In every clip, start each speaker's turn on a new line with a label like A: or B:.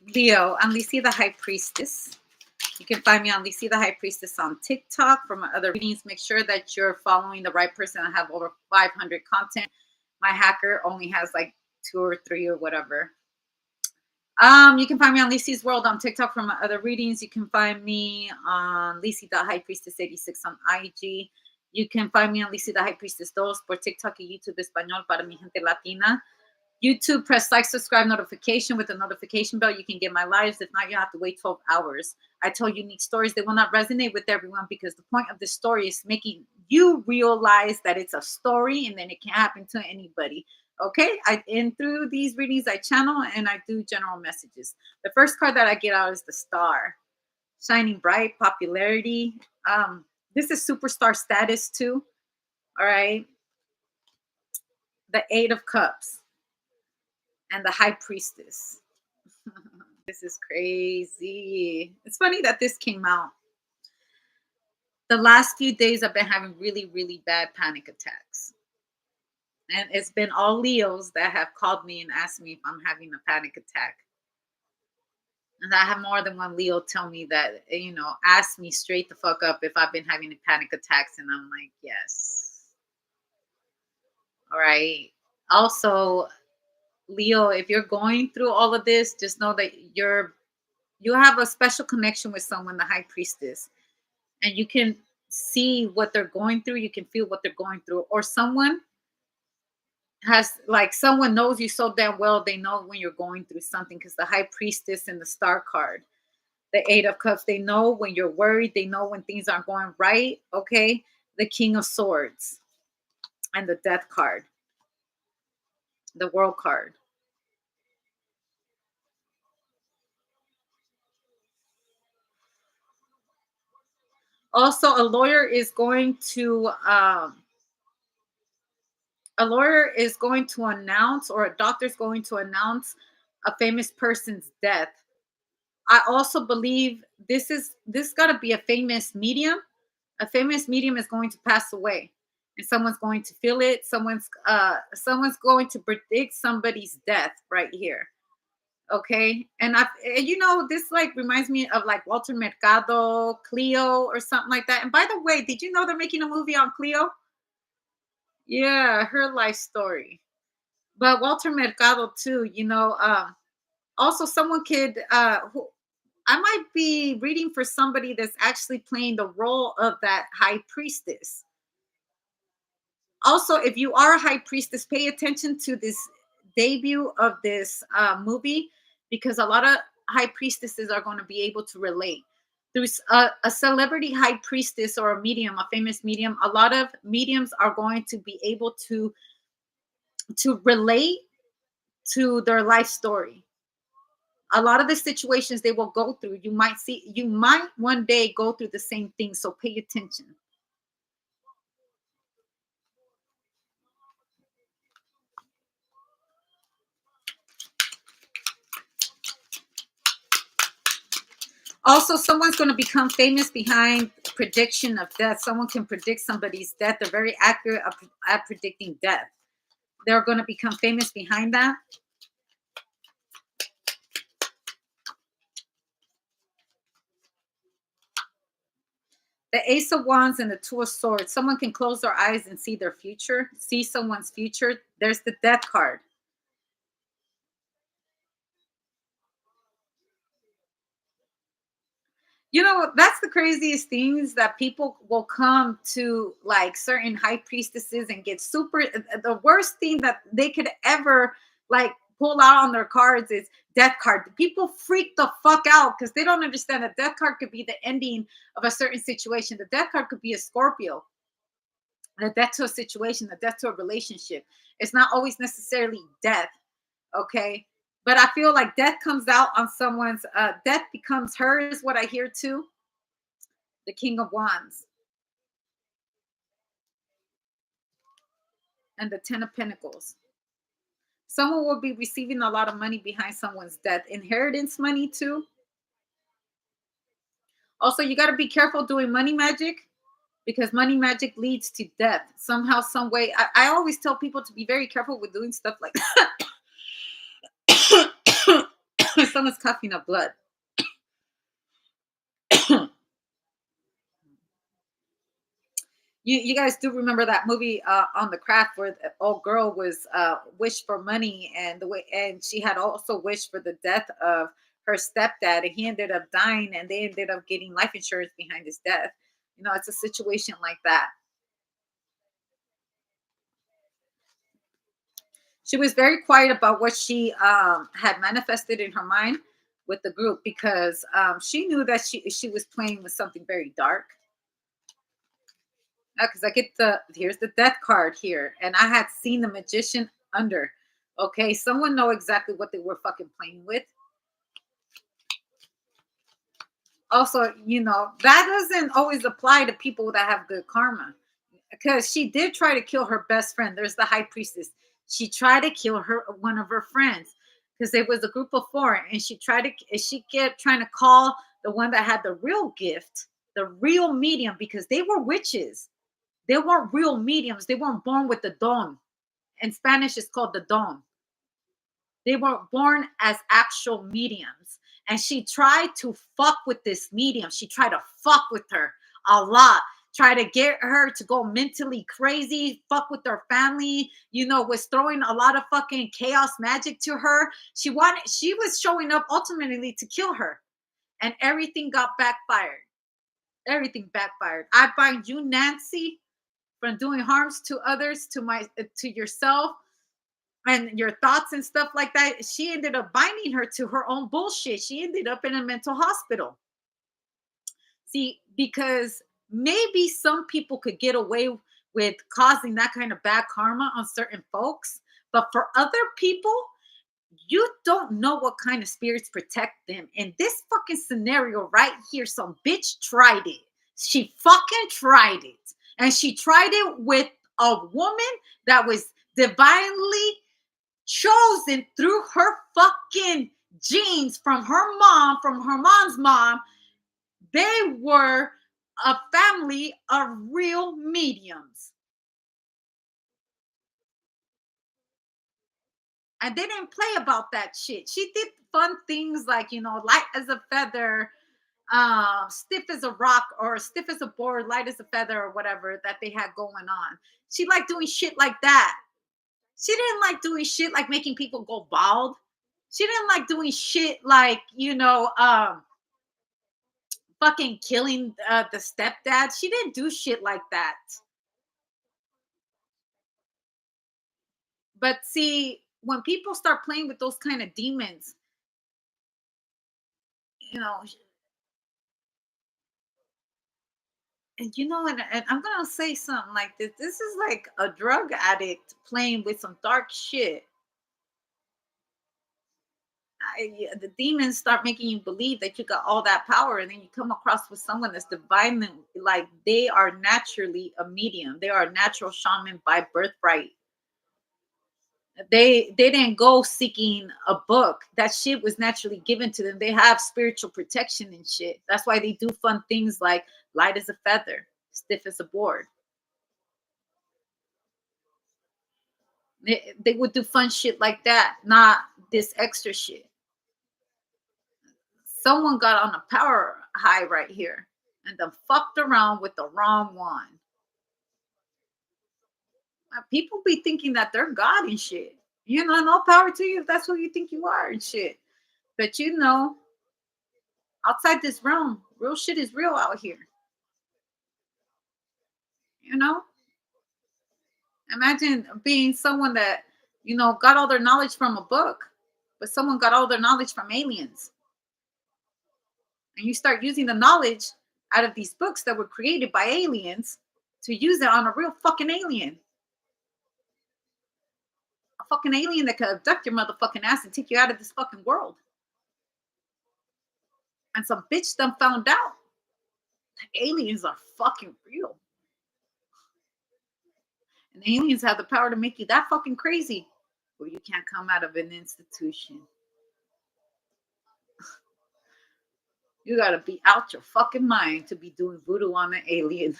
A: Leo, I'm Lisi the High Priestess. You can find me on Lisi the High Priestess on TikTok. For my other readings, make sure that you're following the right person. I have over 500 content. My hacker only has like 2 or 3 or whatever. You can find me on Lisi's World on TikTok for my other readings. You can find me on Lisi the High Priestess 86 on IG. You can find me on Lisi the High Priestess 2 por TikTok y YouTube Español para mi gente latina. YouTube, press like, subscribe, notification. With the notification bell, you can get my lives. If not, you have to wait 12 hours. I tell unique stories. They will not resonate with everyone because the point of this story is making you realize that it's a story and then it can happen to anybody. Okay? And through these readings, I channel and I do general messages. The first card that I get out is the Star. Shining bright, popularity. This is superstar status too. All right? The 8 of Cups. And the High Priestess. This is crazy. It's funny that this came out. The last few days I've been having really, really bad panic attacks. And it's been all Leos that have called me and asked me if I'm having a panic attack. And I have more than one Leo tell me that, ask me straight the fuck up if I've been having panic attacks. And I'm like, yes. All right. Also, Leo, if you're going through all of this, just know that you have a special connection with someone, the High Priestess, and you can see what they're going through. You can feel what they're going through, or someone knows you so damn well. They know when you're going through something because the High Priestess and the Star card, the 8 of Cups, they know when you're worried. They know when things aren't going right. Okay. The King of Swords and the Death card. The World card. Also, a lawyer is going to announce, or a doctor is going to announce a famous person's death. I also believe this got to be a famous medium. A famous medium is going to pass away, and someone's going to feel it. Someone's going to predict somebody's death right here. Okay, and this reminds me of like Walter Mercado, Cleo, or something like that. And by the way, did you know they're making a movie on Cleo? Yeah, her life story. But Walter Mercado too. Also someone could who I might be reading for somebody that's actually playing the role of that High Priestess. Also, if you are a High Priestess, pay attention to this debut of this movie, because a lot of High Priestesses are going to be able to relate. Through a celebrity High Priestess or a medium, a famous medium, a lot of mediums are going to be able to relate to their life story. A lot of the situations they will go through, you might one day go through the same thing, so pay attention. Also, someone's going to become famous behind prediction of death. Someone can predict somebody's death. They're very accurate at predicting death. They're going to become famous behind that. The Ace of Wands and the 2 of Swords. Someone can close their eyes and see their future, see someone's future. There's the Death card. That's the craziest things, that people will come to like certain High Priestesses and get the worst thing that they could ever pull out on their cards is Death card. People freak the fuck out because they don't understand that Death card could be the ending of a certain situation. The Death card could be a Scorpio. The death to a situation, the death to a relationship. It's not always necessarily death. Okay. But I feel like death comes out on someone's, death becomes hers, what I hear too. The King of Wands. And the 10 of Pentacles. Someone will be receiving a lot of money behind someone's death. Inheritance money too. Also, you got to be careful doing money magic, because money magic leads to death. Somehow, some way. I always tell people to be very careful with doing stuff like that. Someone's coughing up blood. You guys do remember that movie on the craft where the old girl was wished for money, and the way, and she had also wished for the death of her stepdad, and he ended up dying, and they ended up getting life insurance behind his death. You know, it's a situation like that. She was very quiet about what she had manifested in her mind with the group, because she knew that she was playing with something very dark. Because I get here's the death card here, and I had seen the magician under. Okay, someone know exactly what they were fucking playing with. Also, you know, that doesn't always apply to people that have good karma, because she did try to kill her best friend. There's the high priestess. She tried to kill her one of her friends, because there was a group of four, and she kept trying to call the one that had the real gift, the real medium, because they were witches. They weren't real mediums. They weren't born with the don. In Spanish, it's called the don. They were born as actual mediums. And she tried to fuck with this medium. She tried to fuck with her a lot. Try to get her to go mentally crazy, fuck with her family, you know, was throwing a lot of fucking chaos magic to her. She was showing up ultimately to kill her. And everything got backfired. Everything backfired. I bind you, Nancy, from doing harms to others, to yourself and your thoughts and stuff like that. She ended up binding her to her own bullshit. She ended up in a mental hospital. See, because maybe some people could get away with causing that kind of bad karma on certain folks, but for other people, you don't know what kind of spirits protect them. In this fucking scenario right here, some bitch tried it. She fucking tried it. And she tried it with a woman that was divinely chosen through her fucking genes from her mom, from her mom's mom. They were a family of real mediums. And they didn't play about that shit. She did fun things like, you know, light as a feather, stiff as a rock, or stiff as a board, light as a feather, or whatever that they had going on. She liked doing shit like that. She didn't like doing shit like making people go bald. She didn't like doing shit like, you know, fucking killing the stepdad. She didn't do shit like that. But see, when people start playing with those kind of demons, you know, and I'm gonna say something like this. This is like a drug addict playing with some dark shit. Yeah, the demons start making you believe that you got all that power, and then you come across with someone that's divine, like they are naturally a medium. They are a natural shaman by birthright. They didn't go seeking a book. That shit was naturally given to them. They have spiritual protection and shit. That's why they do fun things like light as a feather, stiff as a board. They would do fun shit like that, not this extra shit. Someone got on a power high right here and then fucked around with the wrong one. People be thinking that they're God and shit. You know, no power to you if that's who you think you are and shit. But you know, outside this realm, real shit is real out here. You know, imagine being someone that, you know, got all their knowledge from a book, but someone got all their knowledge from aliens. And you start using the knowledge out of these books that were created by aliens to use it on a real fucking alien. A fucking alien that could abduct your motherfucking ass and take you out of this fucking world. And some bitch done found out that aliens are fucking real. And aliens have the power to make you that fucking crazy where you can't come out of an institution. You gotta be out your fucking mind to be doing voodoo on an alien.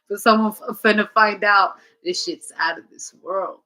A: For someone finna find out this shit's out of this world.